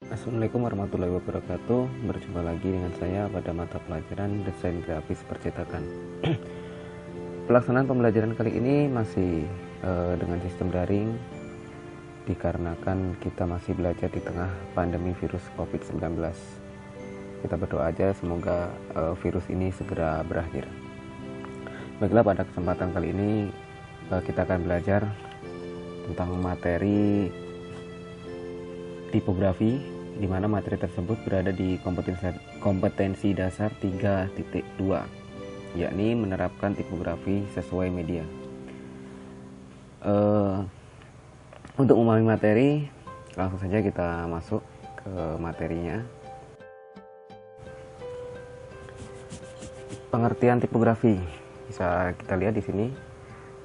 Assalamualaikum warahmatullahi wabarakatuh. Berjumpa lagi dengan saya pada mata pelajaran desain grafis percetakan. Pelaksanaan pembelajaran kali ini masih dengan sistem daring, dikarenakan kita masih belajar di tengah pandemi virus COVID-19. Kita berdoa aja semoga virus ini segera berakhir. Baiklah, pada kesempatan kali ini kita akan belajar tentang materi tipografi, di mana materi tersebut berada di kompetensi dasar 3.2, yakni menerapkan tipografi sesuai media. Untuk memahami materi, langsung saja kita masuk ke materinya. Pengertian tipografi bisa kita lihat di sini.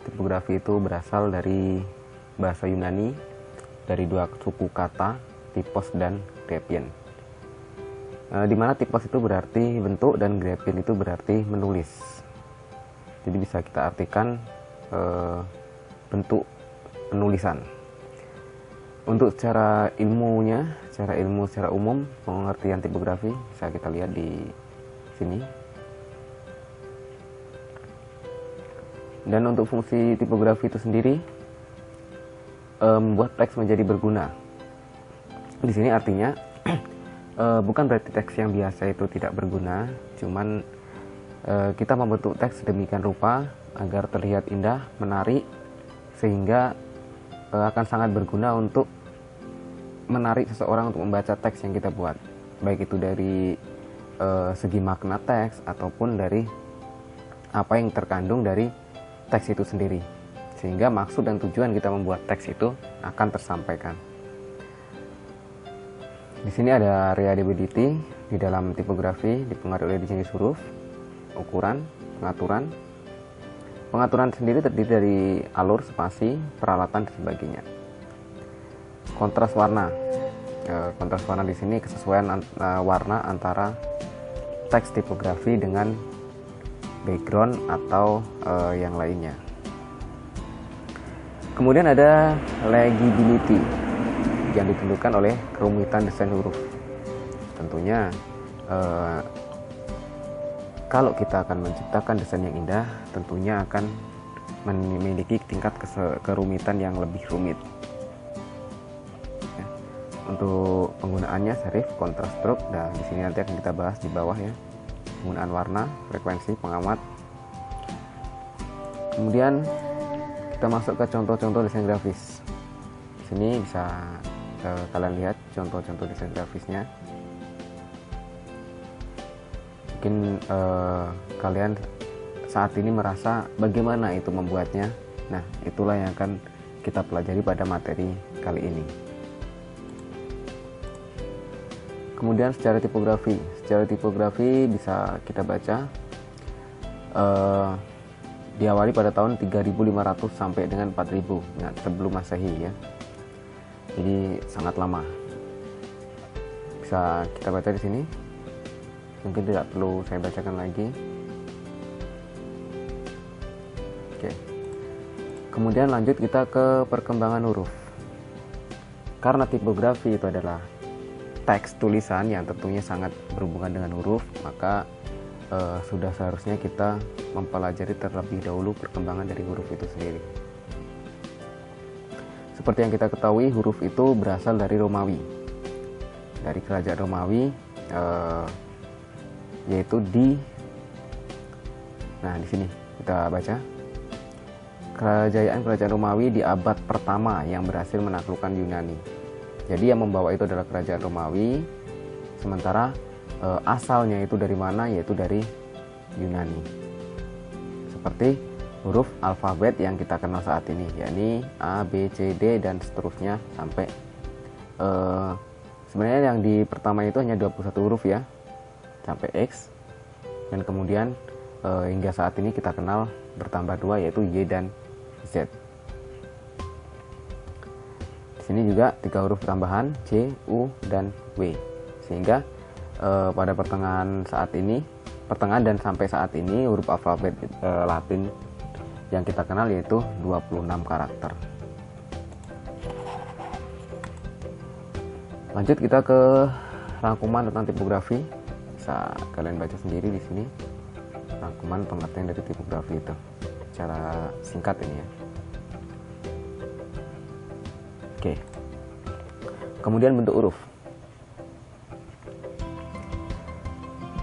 Tipografi itu berasal dari bahasa Yunani, dari dua suku kata, typos dan graphein. Di mana typos itu berarti bentuk dan graphein itu berarti menulis. Jadi bisa kita artikan bentuk penulisan. Untuk secara ilmunya, secara umum, pengertian tipografi bisa kita lihat di sini. Dan untuk fungsi tipografi itu sendiri membuat teks menjadi berguna. Di sini artinya bukan berarti teks yang biasa itu tidak berguna, cuman kita membentuk teks sedemikian rupa agar terlihat indah, menarik, sehingga akan sangat berguna untuk menarik seseorang untuk membaca teks yang kita buat, baik itu dari segi makna teks ataupun dari apa yang terkandung dari teks itu sendiri, sehingga maksud dan tujuan kita membuat teks itu akan tersampaikan. Di sini ada readability. Di dalam tipografi dipengaruhi oleh jenis huruf, ukuran, pengaturan. Pengaturan sendiri terdiri dari alur, spasi, peralatan, dan sebagainya. Kontras warna. Kontras warna di sini kesesuaian warna antara teks tipografi dengan background atau yang lainnya. Kemudian ada legibility, yang ditentukan oleh kerumitan desain huruf. Tentunya kalau kita akan menciptakan desain yang indah, tentunya akan memiliki tingkat kerumitan yang lebih rumit. Ya. Untuk penggunaannya serif, kontras, stroke, dan di sini nanti akan kita bahas di bawah ya. Penggunaan warna, frekuensi, pengamat. Kemudian kita masuk ke contoh-contoh desain grafis. Di sini bisa kalian lihat contoh-contoh desain grafisnya. Mungkin kalian saat ini merasa bagaimana itu membuatnya. Nah, itulah yang akan kita pelajari pada materi kali ini. Kemudian secara tipografi bisa kita baca diawali pada tahun 3500 sampai dengan 4000 sebelum Masehi ya. Jadi sangat lama. Bisa kita baca di sini. Mungkin tidak perlu saya bacakan lagi. Oke. Kemudian lanjut kita ke perkembangan huruf. Karena tipografi itu adalah teks tulisan yang tentunya sangat berhubungan dengan huruf, maka sudah seharusnya kita mempelajari terlebih dahulu perkembangan dari huruf itu sendiri. Seperti yang kita ketahui, huruf itu berasal dari Romawi, dari kerajaan Romawi, yaitu nah di sini kita baca kerajaan Romawi di abad pertama yang berhasil menaklukkan Yunani. Jadi yang membawa itu adalah kerajaan Romawi, sementara asalnya itu dari mana, yaitu dari Yunani. Seperti huruf alfabet yang kita kenal saat ini, yakni A, B, C, D, dan seterusnya sampai sebenarnya yang di pertama itu hanya 21 huruf ya, sampai X, dan kemudian hingga saat ini kita kenal bertambah 2, yaitu Y dan Z. Di sini juga 3 huruf tambahan C, U, dan W, sehingga pada pertengahan dan sampai saat ini huruf alfabet Latin yang kita kenal yaitu 26 karakter. Lanjut kita ke rangkuman tentang tipografi. Bisa kalian baca sendiri di sini rangkuman pengertian dari tipografi itu secara singkat ini ya. Oke. Kemudian bentuk huruf.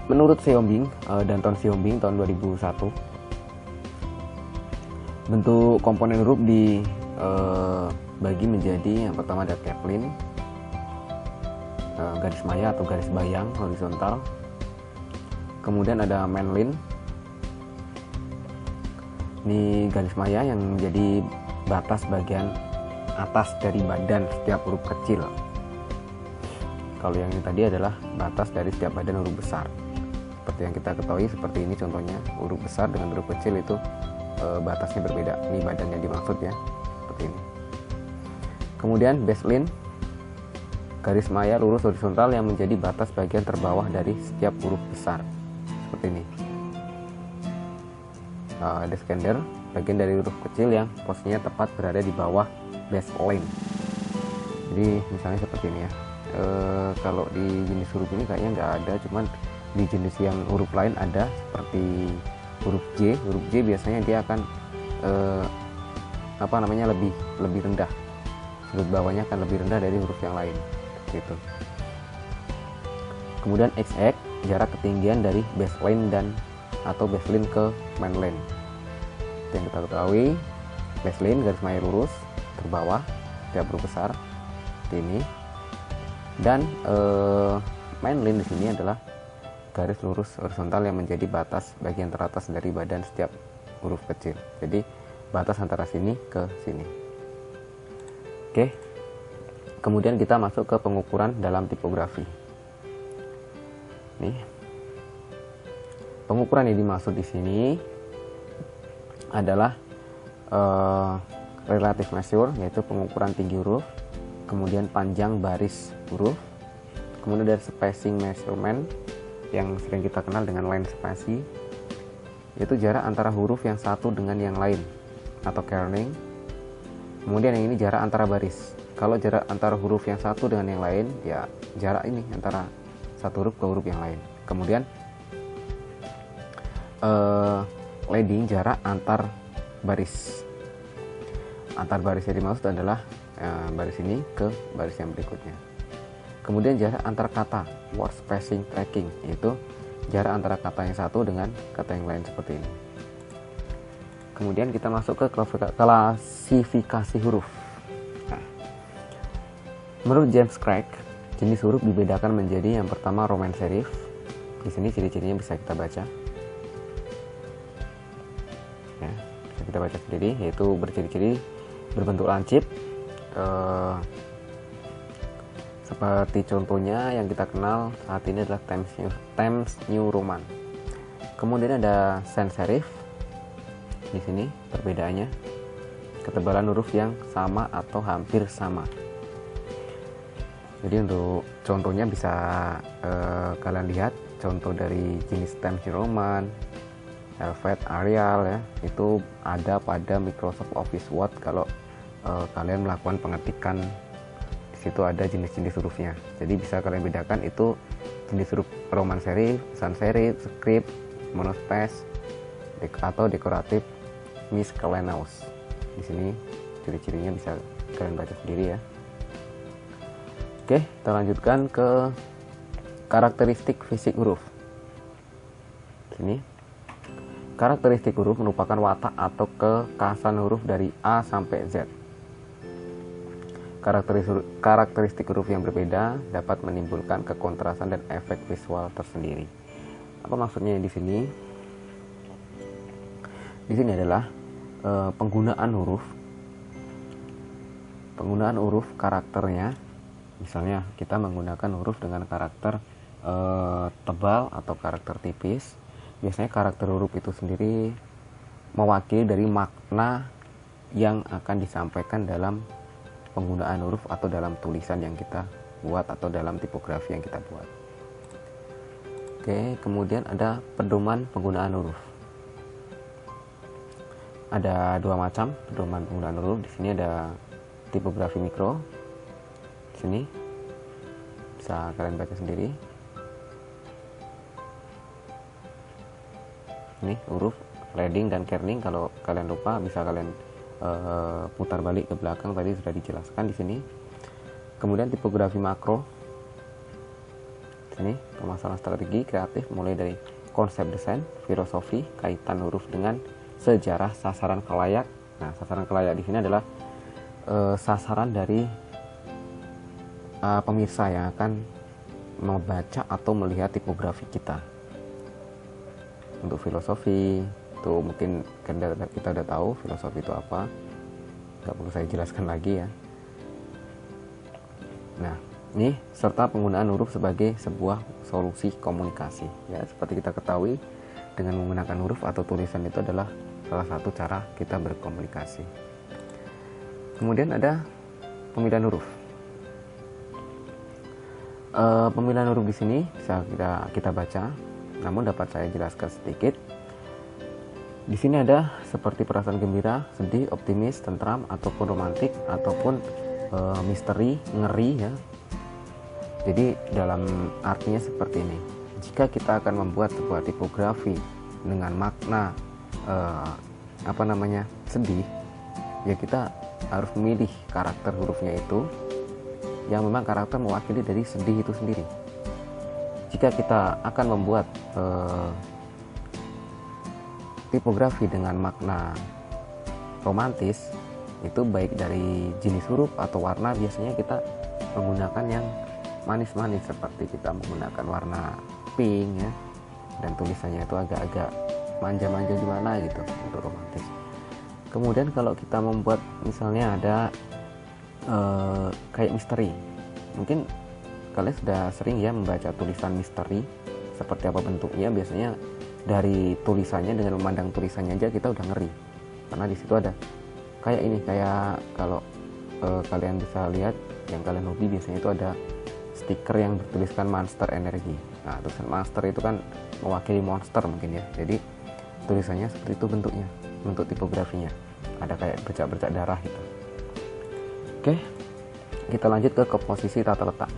Menurut Xiaobing, Danton Xiaobing tahun 2001, bentuk komponen huruf dibagi menjadi yang pertama ada Kaplan, garis maya atau garis bayang horizontal. Kemudian ada mainline, ini garis maya yang menjadi batas bagian atas dari badan setiap huruf kecil. Kalau yang ini tadi adalah batas dari setiap badan huruf besar. Seperti yang kita ketahui, seperti ini contohnya, huruf besar dengan huruf kecil itu batasnya berbeda. Ini badannya dimaksud ya, seperti ini. Kemudian baseline, garis maya lurus horizontal yang menjadi batas bagian terbawah dari setiap huruf besar, seperti ini. Ada scander, bagian dari huruf kecil yang posisinya tepat berada di bawah baseline. Jadi misalnya seperti ini ya. Kalau di jenis huruf ini kayaknya nggak ada, cuman di jenis yang huruf lain ada, seperti huruf J. Huruf J biasanya dia akan lebih rendah, sudut bawahnya akan lebih rendah dari huruf yang lain gitu. Kemudian XX, jarak ketinggian dari baseline dan atau baseline ke mainline. Yang kita ketahui, baseline garis maya lurus terbawah setiap huruf besar seperti ini, dan mainline di sini adalah garis lurus horizontal yang menjadi batas bagian teratas dari badan setiap huruf kecil. Jadi batas antara sini ke sini. Oke. Kemudian kita masuk ke pengukuran dalam tipografi. Nih. Pengukuran yang dimaksud di sini adalah relative measure, yaitu pengukuran tinggi huruf, kemudian panjang baris huruf, kemudian dari spacing measurement yang sering kita kenal dengan line spacing, yaitu jarak antara huruf yang satu dengan yang lain atau kerning. Kemudian yang ini jarak antara baris. Kalau jarak antara huruf yang satu dengan yang lain, ya jarak ini antara satu huruf ke huruf yang lain. Kemudian leading, jarak antar baris. Antar baris yang dimaksud adalah baris ini ke baris yang berikutnya. Kemudian jarak antar kata, word spacing tracking, yaitu jarak antara kata yang satu dengan kata yang lain seperti ini. Kemudian kita masuk ke klasifikasi huruf. Nah, menurut James Craig, jenis huruf dibedakan menjadi yang pertama Roman serif. Di sini ciri-cirinya bisa kita baca. Ya, bisa kita baca sendiri, yaitu berciri-ciri berbentuk lancip. Seperti contohnya yang kita kenal saat ini adalah Times New Roman. Kemudian ada sans serif. Di sini perbedaannya ketebalan huruf yang sama atau hampir sama. Jadi untuk contohnya bisa kalian lihat contoh dari jenis Times New Roman, Helvet, Arial ya, itu ada pada Microsoft Office Word. Kalau kalian melakukan pengetikan, di situ ada jenis-jenis hurufnya. Jadi bisa kalian bedakan itu jenis huruf Roman serif, sans serif, script, monospace, atau dekoratif miscellaneous. Di sini ciri-cirinya bisa kalian baca sendiri ya. Oke, kita lanjutkan ke karakteristik fisik huruf. Sini, karakteristik huruf merupakan watak atau kekhasan huruf dari A sampai Z. Karakteristik huruf yang berbeda dapat menimbulkan kekontrasan dan efek visual tersendiri. Apa maksudnya di sini? Di sini adalah penggunaan huruf karakternya. Misalnya kita menggunakan huruf dengan karakter tebal atau karakter tipis. Biasanya karakter huruf itu sendiri mewakili dari makna yang akan disampaikan dalam penggunaan huruf atau dalam tulisan yang kita buat atau dalam tipografi yang kita buat. Oke, kemudian ada pedoman penggunaan huruf. Ada dua macam pedoman penggunaan huruf. Di sini ada tipografi mikro. Di sini bisa kalian baca sendiri. Ini huruf leading dan kerning, kalau kalian lupa bisa kalian putar balik ke belakang, tadi sudah dijelaskan di sini. Kemudian tipografi makro. Ini permasalahan strategi kreatif mulai dari konsep desain, filosofi, kaitan huruf dengan sejarah, sasaran kelayak. Nah, sasaran kelayak di sini adalah sasaran dari pemirsa yang akan membaca atau melihat tipografi kita. Untuk filosofi itu mungkin kita udah tahu filosofi itu apa, nggak perlu saya jelaskan lagi ya. Nah, ini serta penggunaan huruf sebagai sebuah solusi komunikasi. Ya, seperti kita ketahui, dengan menggunakan huruf atau tulisan itu adalah salah satu cara kita berkomunikasi. Kemudian ada pemilihan huruf. Pemilihan huruf di sini bisa kita baca, namun dapat saya jelaskan sedikit. Di sini ada seperti perasaan gembira, sedih, optimis, tentram, ataupun romantik, ataupun misteri, ngeri ya. Jadi dalam artinya seperti ini. Jika kita akan membuat sebuah tipografi dengan makna sedih, ya kita harus memilih karakter hurufnya itu yang memang karakter mewakili dari sedih itu sendiri. Jika kita akan membuat tipografi dengan makna romantis, itu baik dari jenis huruf atau warna, biasanya kita menggunakan yang manis-manis, seperti kita menggunakan warna pink ya, dan tulisannya itu agak-agak manja-manja gimana gitu untuk romantis. Kemudian kalau kita membuat misalnya ada kayak misteri, mungkin kalian sudah sering ya membaca tulisan misteri, seperti apa bentuknya. Biasanya dari tulisannya, dengan memandang tulisannya aja kita udah ngeri, karena di situ ada kayak ini, kayak kalau kalian bisa lihat, yang kalian hobi biasanya itu ada stiker yang bertuliskan monster energi. Nah, tulisan monster itu kan mewakili monster mungkin ya, jadi tulisannya seperti itu bentuknya, bentuk tipografinya ada kayak bercak-bercak darah gitu. Oke, kita lanjut ke komposisi tata letak.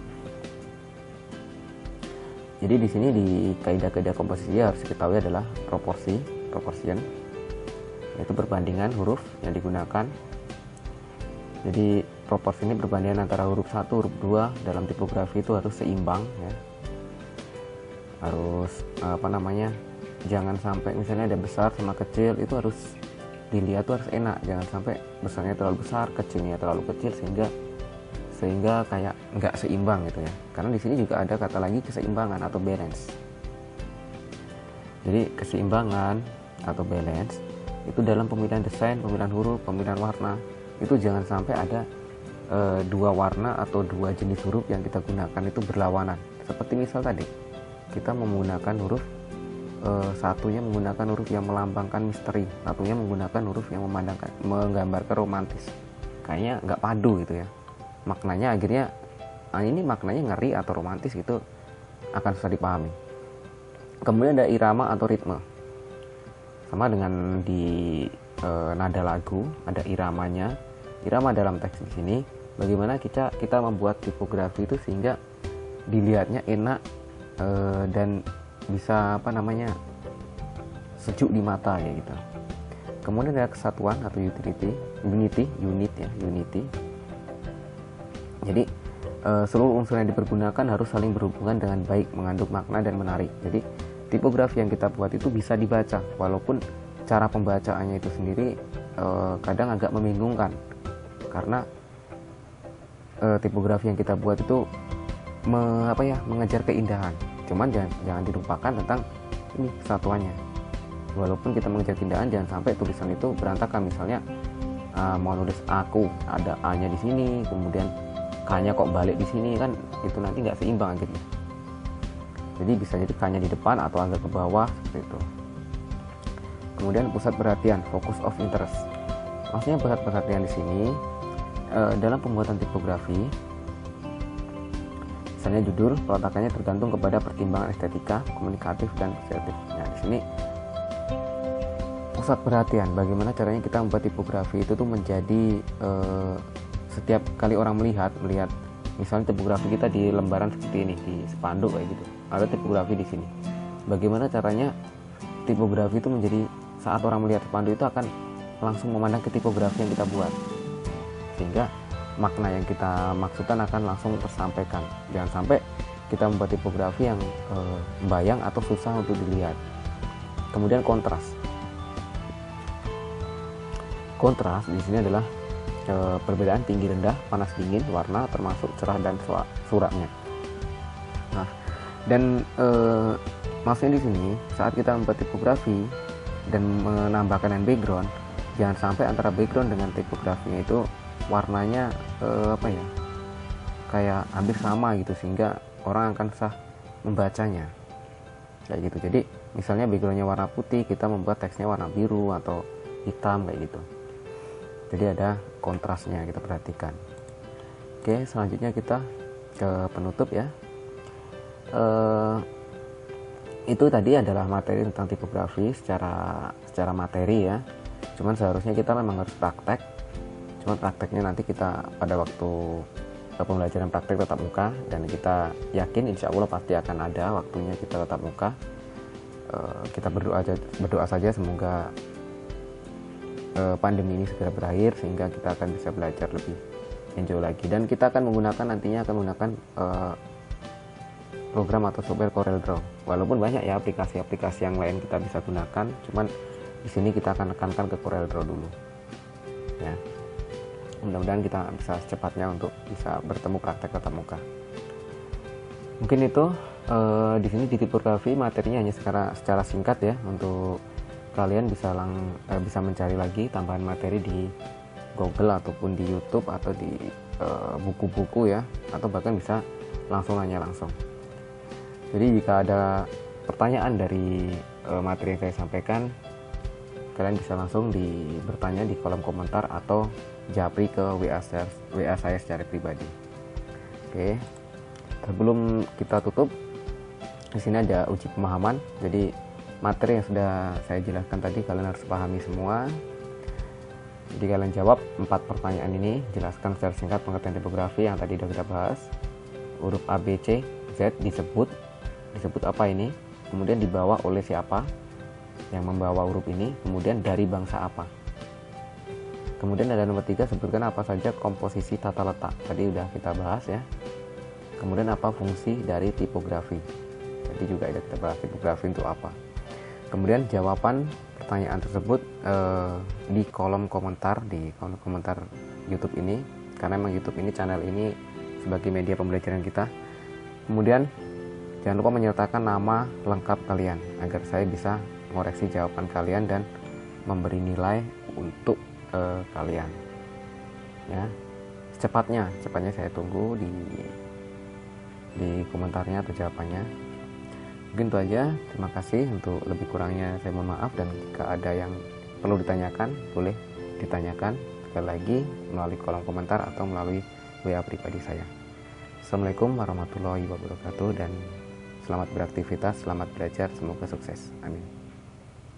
Jadi di sini di kaidah-kaidah komposisi harus diketahui adalah proportion, yaitu perbandingan huruf yang digunakan. Jadi proporsi ini perbandingan antara huruf 1, huruf 2 dalam tipografi itu harus seimbang ya. Harus jangan sampai misalnya ada besar sama kecil, itu harus dilihat tuh harus enak, jangan sampai besarnya terlalu besar, kecilnya terlalu kecil sehingga kayak nggak seimbang gitu ya. Karena di sini juga ada kata lagi keseimbangan atau balance. Jadi keseimbangan atau balance itu dalam pemilihan desain, pemilihan huruf, pemilihan warna, itu jangan sampai ada dua warna atau dua jenis huruf yang kita gunakan itu berlawanan. Seperti misal tadi kita menggunakan huruf satunya menggunakan huruf yang melambangkan misteri, satunya menggunakan huruf yang menggambarkan romantis. Kayaknya nggak padu gitu ya. Maknanya akhirnya ini maknanya ngeri atau romantis, itu akan susah dipahami. Kemudian ada irama atau ritme. Sama dengan di nada lagu, ada iramanya. Irama dalam teks di sini bagaimana kita membuat tipografi itu sehingga dilihatnya enak dan bisa sejuk di mata ya gitu. Kemudian ada kesatuan atau unity. Jadi seluruh unsur yang dipergunakan harus saling berhubungan dengan baik, mengandung makna dan menarik. Jadi tipografi yang kita buat itu bisa dibaca, walaupun cara pembacaannya itu sendiri kadang agak membingungkan, karena tipografi yang kita buat itu mengejar keindahan. Cuman jangan dilupakan tentang ini kesatuannya. Walaupun kita mengejar keindahan, jangan sampai tulisan itu berantakan. Misalnya mau nulis aku, ada A-nya di sini, kemudian K-nya kok balik di sini, kan itu nanti nggak seimbang gitu. Jadi bisa jadi K-nya di depan atau agak ke bawah seperti itu. Kemudian pusat perhatian, focus of interest. Maksudnya pusat perhatian di sini dalam pembuatan tipografi, misalnya judul, peletakannya tergantung kepada pertimbangan estetika, komunikatif, dan kreatif. Nah, di sini pusat perhatian, bagaimana caranya kita membuat tipografi itu tuh menjadi setiap kali orang melihat Misalnya tipografi kita di lembaran seperti ini, di spanduk kayak gitu, ada tipografi di sini. Bagaimana caranya tipografi itu menjadi, saat orang melihat spanduk itu akan langsung memandang ke tipografi yang kita buat, sehingga makna yang kita maksudkan akan langsung tersampaikan. Jangan sampai kita membuat tipografi yang membayang atau susah untuk dilihat. Kemudian kontras di sini adalah perbedaan tinggi rendah, panas dingin, warna, termasuk cerah dan suratnya. Nah, dan maksudnya di sini saat kita membuat tipografi dan menambahkan background, jangan sampai antara background dengan tipografinya itu warnanya kayak hampir sama gitu, sehingga orang akan susah membacanya kayak gitu. Jadi misalnya backgroundnya warna putih, kita membuat teksnya warna biru atau hitam kayak gitu. Jadi ada kontrasnya, kita perhatikan. Oke, selanjutnya kita ke penutup ya. Itu tadi adalah materi tentang tipografi secara materi ya. Cuman seharusnya kita memang harus praktek. Cuman prakteknya nanti kita pada waktu pembelajaran praktek tatap muka, dan kita yakin insya Allah pasti akan ada waktunya kita tatap muka. Kita berdoa saja semoga pandemi ini segera berakhir, sehingga kita akan bisa belajar lebih enjoy lagi. Dan kita akan nantinya menggunakan program atau software CorelDRAW. Walaupun banyak ya aplikasi-aplikasi yang lain kita bisa gunakan, cuman di sini kita akan tekankan ke CorelDRAW dulu ya. Mudah-mudahan kita bisa secepatnya untuk bisa bertemu praktek tatap muka. Mungkin itu di sini di tipografi materinya hanya secara singkat ya, untuk kalian bisa mencari lagi tambahan materi di Google ataupun di YouTube atau di buku-buku ya, atau bahkan bisa langsung nanya langsung. Jadi jika ada pertanyaan dari materi yang saya sampaikan, kalian bisa langsung bertanya di kolom komentar atau japri ke WA saya secara pribadi. Oke, sebelum kita tutup, di sini ada uji pemahaman. Jadi materi yang sudah saya jelaskan tadi kalian harus pahami semua. Jadi kalian jawab 4 pertanyaan ini, jelaskan secara singkat pengertian tipografi yang tadi sudah kita bahas. Huruf A, B, C, Z disebut apa ini, kemudian dibawa oleh siapa yang membawa huruf ini, kemudian dari bangsa apa. Kemudian ada nomor 3, sebutkan apa saja komposisi tata letak. Tadi udah kita bahas ya. Kemudian apa fungsi dari tipografi. Tadi juga ada kita bahas tipografi untuk apa. Kemudian jawaban pertanyaan tersebut di kolom komentar YouTube ini, karena memang YouTube ini, channel ini sebagai media pembelajaran kita. Kemudian jangan lupa menyertakan nama lengkap kalian agar saya bisa mengoreksi jawaban kalian dan memberi nilai untuk kalian ya. Secepatnya saya tunggu di komentarnya atau jawabannya. Mungkin itu aja, terima kasih. Untuk lebih kurangnya saya mohon maaf, dan jika ada yang perlu ditanyakan boleh ditanyakan sekali lagi melalui kolom komentar atau melalui WA pribadi saya. Assalamualaikum warahmatullahi wabarakatuh, dan selamat beraktivitas, selamat belajar, semoga sukses, amin.